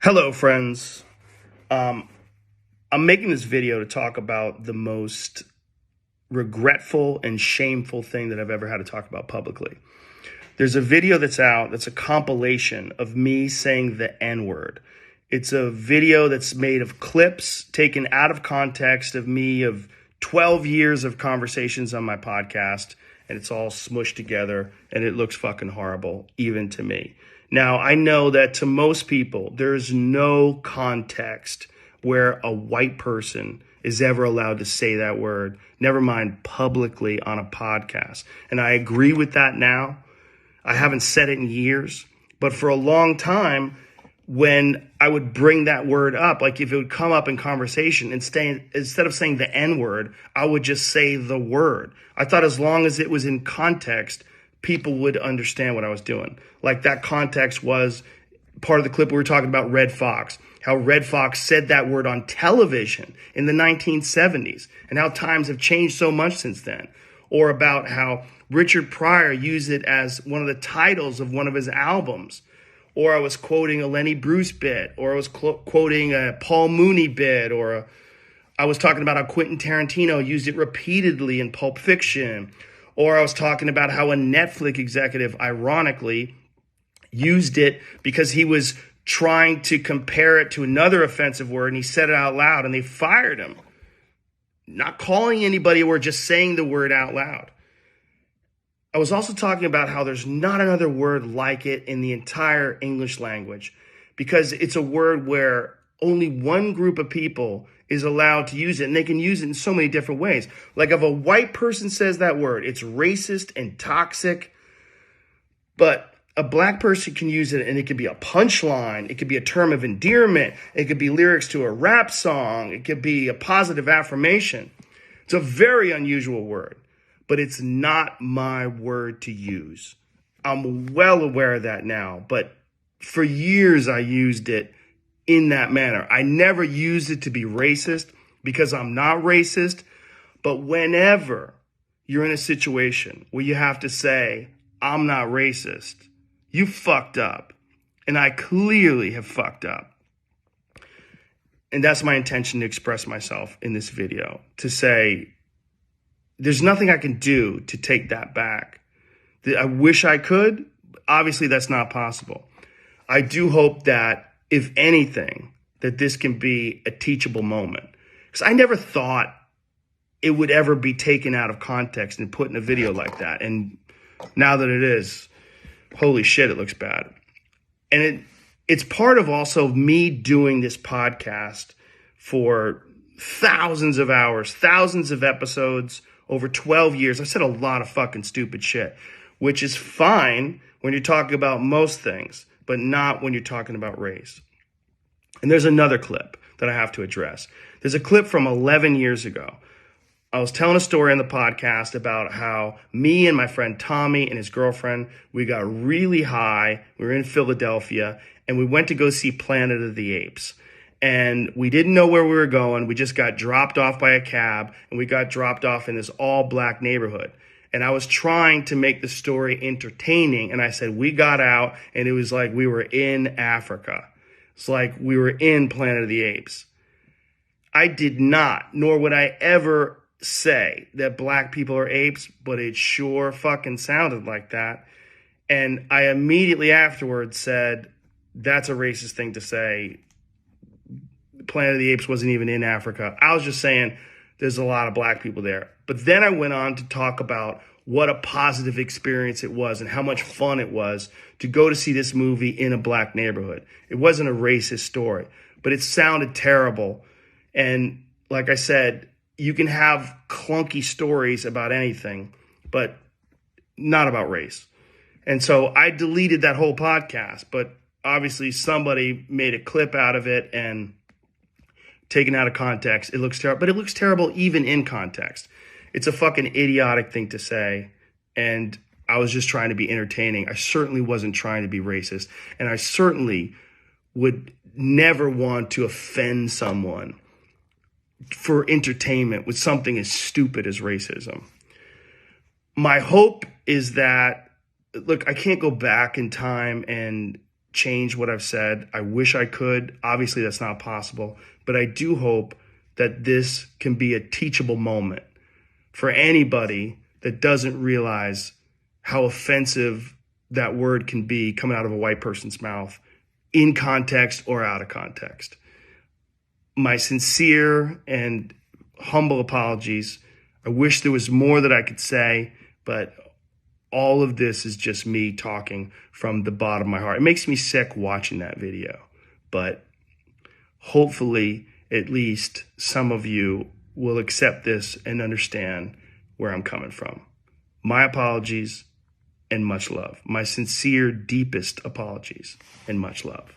Hello, friends. I'm making this video to talk about the most regretful and shameful thing that I've ever had to talk about publicly. There's a video that's out that's a compilation of me saying the N-word. It's a video that's made of clips taken out of context of me of 12 years of conversations on my podcast, and it's all smushed together, and it looks fucking horrible, even to me. Now, I know that to most people, there's no context where a white person is ever allowed to say that word, never mind publicly on a podcast. And I agree with that now. I haven't said it in years, but for a long time, when I would bring that word up, like if it would come up in conversation, instead of saying the N-word, I would just say the word. I thought as long as it was in context, people would understand what I was doing. Like that context was part of the clip we were talking about Red Fox, how Red Fox said that word on television in the 1970s and how times have changed so much since then. Or about how Richard Pryor used it as one of the titles of one of his albums. Or I was quoting a Lenny Bruce bit, or I was quoting a Paul Mooney bit, or I was talking about how Quentin Tarantino used it repeatedly in Pulp Fiction. Or I was talking about how a Netflix executive, ironically, used it because he was trying to compare it to another offensive word, and he said it out loud, and they fired him. Not calling anybody or just saying the word out loud. I was also talking about how there's not another word like it in the entire English language, because it's a word where only one group of people is allowed to use it, and they can use it in so many different ways. Like if a white person says that word, it's racist and toxic, but a black person can use it and it could be a punchline. It could be a term of endearment. It could be lyrics to a rap song. It could be a positive affirmation. It's a very unusual word, but it's not my word to use. I'm well aware of that now, but for years I used it in that manner. I never used it to be racist because I'm not racist, but whenever you're in a situation where you have to say, I'm not racist, you fucked up. And I clearly have fucked up. And that's my intention to express myself in this video, to say, there's nothing I can do to take that back. I wish I could. Obviously, that's not possible. I do hope that, if anything, that this can be a teachable moment. Because I never thought it would ever be taken out of context and put in a video like that. And now that it is, holy shit, it looks bad. And it's part of also me doing this podcast for thousands of hours, thousands of episodes, over 12 years. I said a lot of fucking stupid shit, which is fine when you're talking about most things, but not when you're talking about race. And there's another clip that I have to address. There's a clip from 11 years ago. I was telling a story on the podcast about how me and my friend Tommy and his girlfriend, we got really high. We were in Philadelphia and we went to go see Planet of the Apes. And we didn't know where we were going. We just got dropped off by a cab, and we got dropped off in this all-black neighborhood. And I was trying to make the story entertaining, and I said we got out, and it was like we were in Africa. It's like we were in Planet of the Apes. I did not, nor would I ever say that black people are apes, but it sure fucking sounded like that. And I immediately afterwards said, that's a racist thing to say. Planet of the Apes wasn't even in Africa. I was just saying there's a lot of black people there. But then I went on to talk about what a positive experience it was and how much fun it was to go to see this movie in a black neighborhood. It wasn't a racist story, but it sounded terrible. And like I said, you can have clunky stories about anything, but not about race. And so I deleted that whole podcast, but obviously somebody made a clip out of it and taken out of context. It looks terrible, but it looks terrible even in context. It's a fucking idiotic thing to say. And I was just trying to be entertaining. I certainly wasn't trying to be racist. And I certainly would never want to offend someone for entertainment with something as stupid as racism. My hope is that, look, I can't go back in time and change what I've said. I wish I could. Obviously, that's not possible. But I do hope that this can be a teachable moment for anybody that doesn't realize how offensive that word can be coming out of a white person's mouth, in context or out of context. My sincere and humble apologies. I wish there was more that I could say, but all of this is just me talking from the bottom of my heart. It makes me sick watching that video, but hopefully at least some of you will accept this and understand where I'm coming from. My apologies and much love. My sincere, deepest apologies and much love.